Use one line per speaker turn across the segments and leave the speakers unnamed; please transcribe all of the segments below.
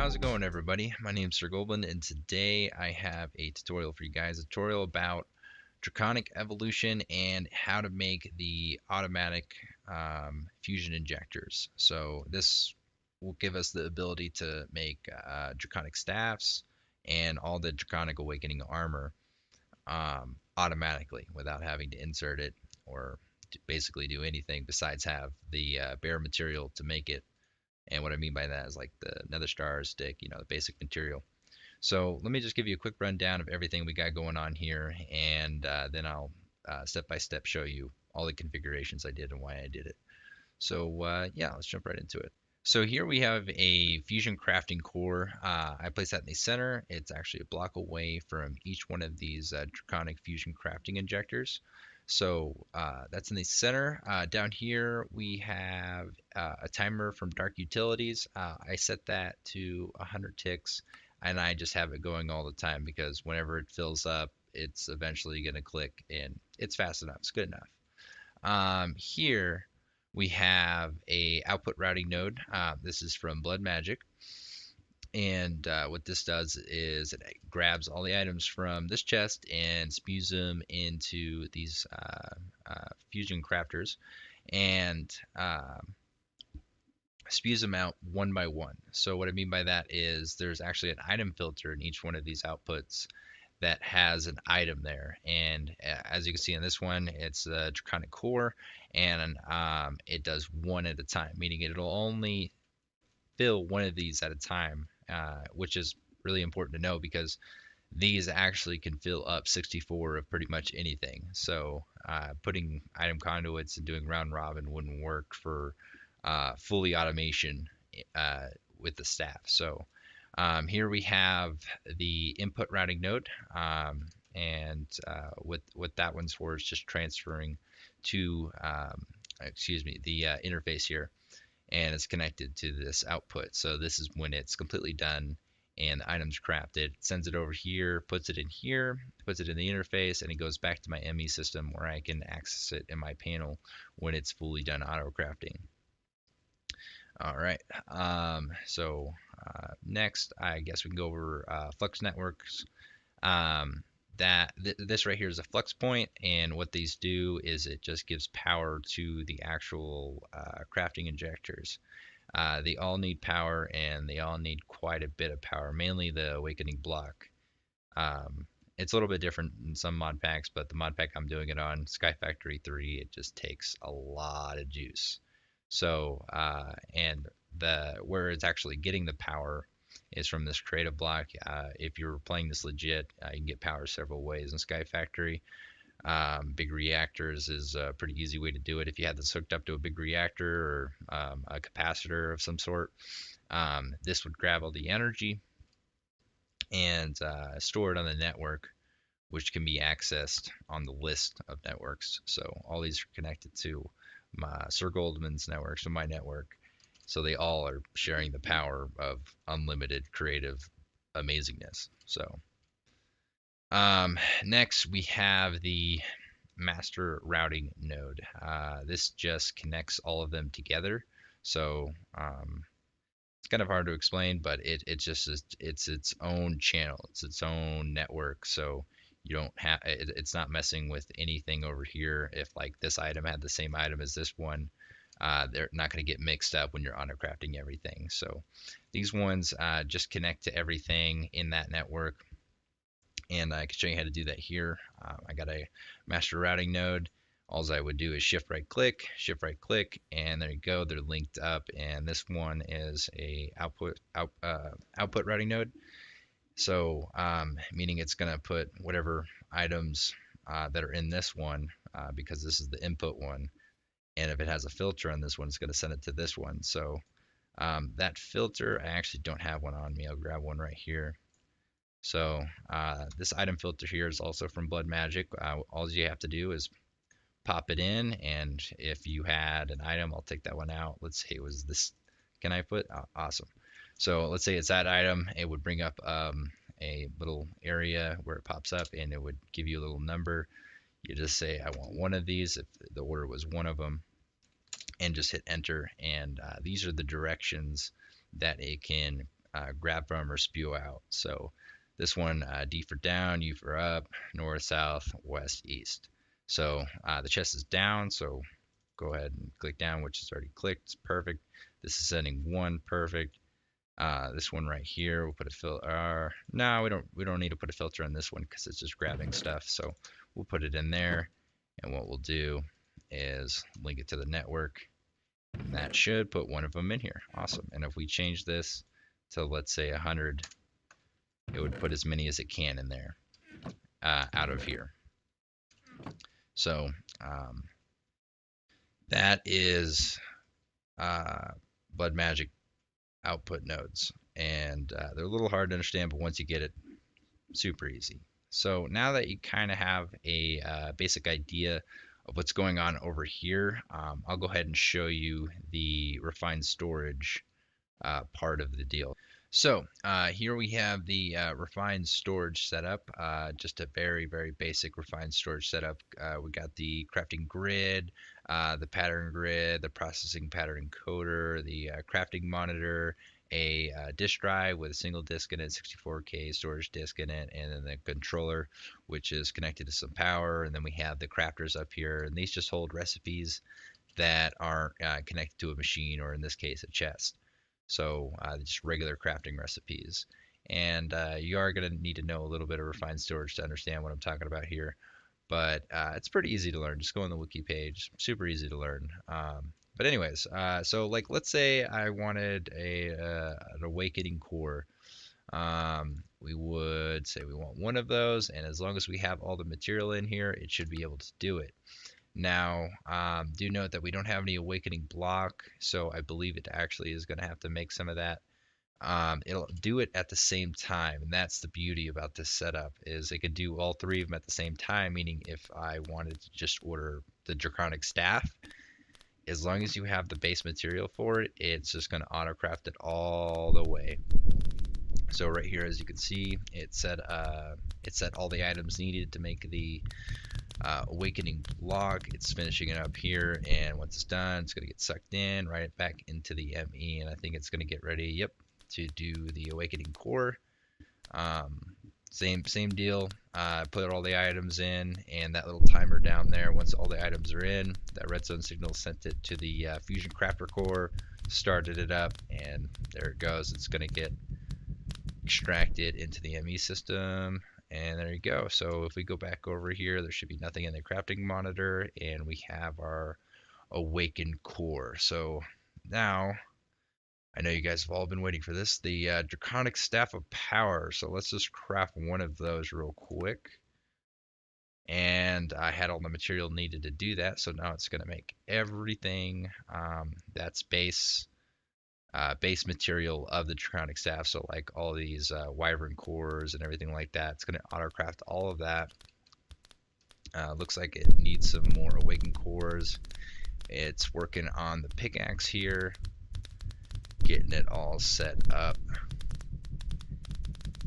How's it going, everybody? My name's Sir Goblin, and today I have a tutorial for you guys. A tutorial about Draconic evolution and how to make the automatic fusion injectors. So this will give us the ability to make Draconic staffs and all the Draconic Awakening armor automatically without having to insert it or basically do anything besides have the bare material to make it. And what I mean by that is like the nether star stick, the basic material. So let me just give you a quick rundown of everything we got going on here, and then I'll step by step show you all the configurations I did and why I did it. So yeah, let's jump right into it. So here we have a fusion crafting core. I place that in the center. It's actually a block away from each one of these Draconic fusion crafting injectors. So that's in the center. Down here we have a timer from Dark Utilities. I set that to 100 ticks, and I just have it going all the time because whenever it fills up, it's eventually going to click, and it's fast enough. It's good enough. Here we have a output routing node. This is from Blood Magic. And what this does is it grabs all the items from this chest and spews them into these fusion crafters and spews them out one by one. So what I mean by that is there's actually an item filter in each one of these outputs that has an item there. And as you can see in this one, it's a Draconic core, and it does one at a time, meaning it'll only fill one of these at a time, which is really important to know because these actually can fill up 64 of pretty much anything. So putting item conduits and doing round robin wouldn't work for fully automation with the staff. So here we have the input routing node, and what that one's for is just transferring to, the interface here, and it's connected to this output. So this is when it's completely done and the item's crafted. It sends it over here, puts it in here, puts it in the interface, and it goes back to my ME system where I can access it in my panel when it's fully done auto crafting. All right, so next I guess we can go over flux networks. This right here is a flux point, and what these do is it just gives power to the actual crafting injectors. They all need power, and they all need quite a bit of power, mainly the awakening block. It's a little bit different in some mod packs, but the mod pack I'm doing it on, Skyfactory 3, it just takes a lot of juice. So and where it's actually getting the power is from this creative block. If you're playing this legit, you can get power several ways in Skyfactory. Big reactors is a pretty easy way to do it. If you had this hooked up to a big reactor or a capacitor of some sort, this would grab all the energy and store it on the network, which can be accessed on the list of networks. So all these are connected to Sir Goldman's network, so my network. So they all are sharing the power of unlimited creative amazingness. So next we have the master routing node. This just connects all of them together. So it's kind of hard to explain, but it's its own channel. It's its own network. So you don't have it's not messing with anything over here. If like this item had the same item as this one, they're not going to get mixed up when you're auto crafting everything. So these ones just connect to everything in that network, and I can show you how to do that here. I got a master routing node. All I would do is shift right click, and there you go, they're linked up. And this one is a output routing node. So meaning it's going to put whatever items that are in this one, because this is the input one, and if it has a filter on this one, it's going to send it to this one. So that filter, I actually don't have one on me. I'll grab one right here. So this item filter here is also from Blood Magic. All you have to do is pop it in, and if you had an item, I'll take that one out. Let's say it was this. Can I put? Oh, awesome. So let's say it's that item. It would bring up a little area where it pops up, and it would give you a little number. You just say, I want one of these, if the order was one of them, and just hit enter. And these are the directions that it can grab from or spew out. So this one, D for down, U for up, north, south, west, east. So the chest is down, so go ahead and click down, which is already clicked. It's perfect. This is setting 1, perfect. This one right here, we'll put a filter. No, we don't need to put a filter on this one because it's just grabbing stuff. So we'll put it in there, and what we'll do is link it to the network. And that should put one of them in here. Awesome. And if we change this to, let's say, 100, it would put as many as it can in there out of here. So that is Blood Magic output nodes, and they're a little hard to understand, but once you get it, super easy. So now that you kind of have a basic idea of what's going on over here, I'll go ahead and show you the refined storage part of the deal. So here we have the refined storage setup, just a very, very basic refined storage setup. We got the crafting grid, the pattern grid, the processing pattern encoder, the crafting monitor, a disk drive with a single disk in it, 64K storage disk in it, and then the controller, which is connected to some power. And then we have the crafters up here, and these just hold recipes that aren't connected to a machine, or in this case, a chest. So just regular crafting recipes. And you are going to need to know a little bit of refined storage to understand what I'm talking about here. But it's pretty easy to learn. Just go on the wiki page. Super easy to learn. But anyways, so like let's say I wanted an awakening core. We would say we want one of those, and as long as we have all the material in here, it should be able to do it. Now, do note that we don't have any awakening block, so I believe it actually is going to have to make some of that. It'll do it at the same time, and that's the beauty about this setup, is it could do all 3 of them at the same time, meaning if I wanted to just order the Draconic staff, as long as you have the base material for it, it's just going to auto-craft it all the way. So right here, as you can see, it said all the items needed to make the awakening block. It's finishing it up here, and once it's done, it's going to get sucked in right back into the ME, and I think it's going to get ready, to do the awakening core. Same deal. Put all the items in, and that little timer down there, once all the items are in, that redstone signal sent it to the fusion crafter core, started it up, and there it goes. It's going to get extracted into the ME system, and there you go. So if we go back over here, there should be nothing in the crafting monitor, and we have our awakened core. So now, I know you guys have all been waiting for this, the Draconic Staff of Power. So let's just craft one of those real quick. And I had all the material needed to do that, so now it's going to make everything that's base material of the Draconic Staff. So like all these Wyvern cores and everything like that, it's going to auto-craft all of that. Looks like it needs some more awakened cores. It's working on the pickaxe here, getting it all set up,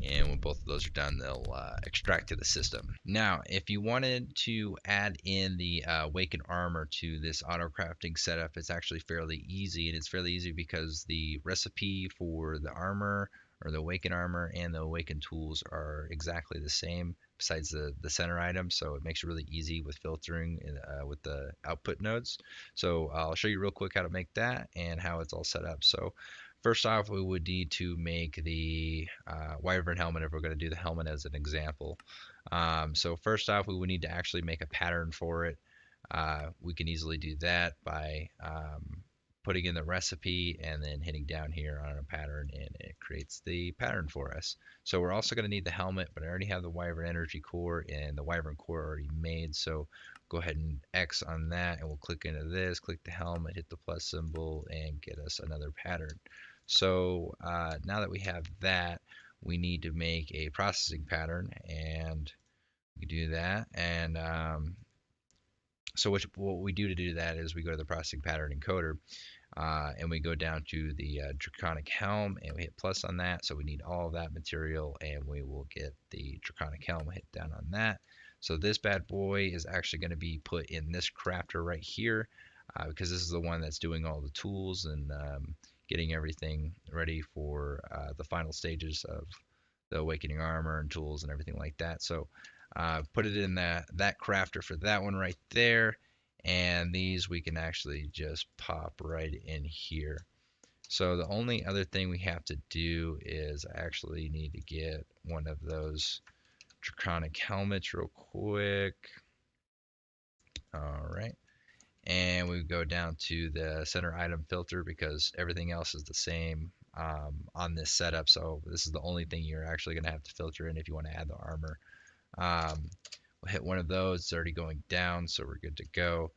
and when both of those are done, they'll extract to the system. Now, if you wanted to add in the awakened armor to this auto crafting setup, it's actually fairly easy, and it's fairly easy because the recipe for the armor, or the awakened armor, and the awakened tools are exactly the same, besides the center item. So it makes it really easy with filtering with the output nodes. So I'll show you real quick how to make that and how it's all set up. So first off, we would need to make the Wyvern helmet if we're going to do the helmet as an example. So first off, we would need to actually make a pattern for it. We can easily do that by putting in the recipe and then hitting down here on a pattern, and it creates the pattern for us. So we're also going to need the helmet, but I already have the Wyvern energy core and the Wyvern core already made. So go ahead and X on that, and we'll click into this, click the helmet, hit the plus symbol, and get us another pattern. So now that we have that, we need to make a processing pattern, and we do that. And so what we do to do that is we go to the processing pattern encoder, and we go down to the Draconic helm, and we hit plus on that. So we need all of that material, and we will get the Draconic helm. We'll hit down on that. So this bad boy is actually going to be put in this crafter right here, because this is the one that's doing all the tools and getting everything ready for the final stages of the awakening armor and tools and everything like that. So put it in that crafter for that one right there, and these we can actually just pop right in here. So the only other thing we have to do is I actually need to get one of those Draconic helmets real quick. All right. And we go down to the center item filter because everything else is the same on this setup. So this is the only thing you're actually going to have to filter in if you want to add the armor. We'll hit one of those. It's already going down, so we're good to go.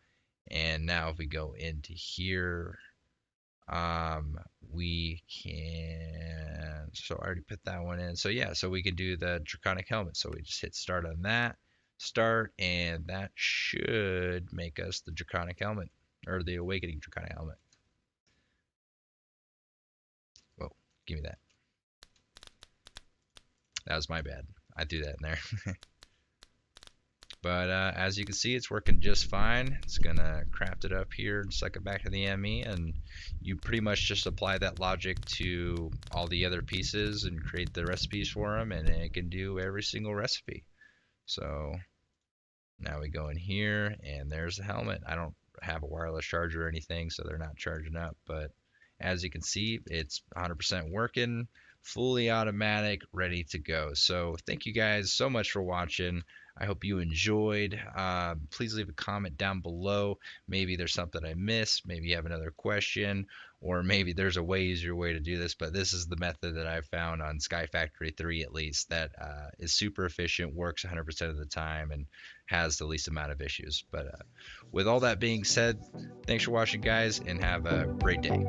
And now if we go into here, we can, so I already put that one in. So yeah, so we can do the Draconic helmet. So we just hit start on that, start, and that should make us the Draconic helmet, or the Awakening Draconic helmet. Whoa, give me that. That was my bad. I threw that in there. But as you can see, it's working just fine. It's gonna craft it up here and suck it back to the ME, and you pretty much just apply that logic to all the other pieces and create the recipes for them, and it can do every single recipe. So now we go in here, and there's the helmet. I don't have a wireless charger or anything, so they're not charging up, but as you can see, it's 100% working, fully automatic, ready to go. So thank you guys so much for watching. I hope you enjoyed. Please leave a comment down below. Maybe there's something I missed. Maybe you have another question, or maybe there's a way easier way to do this. But this is the method that I've found on Skyfactory 3 at least that is super efficient, works 100% of the time, and has the least amount of issues. But with all that being said, thanks for watching, guys, and have a great day.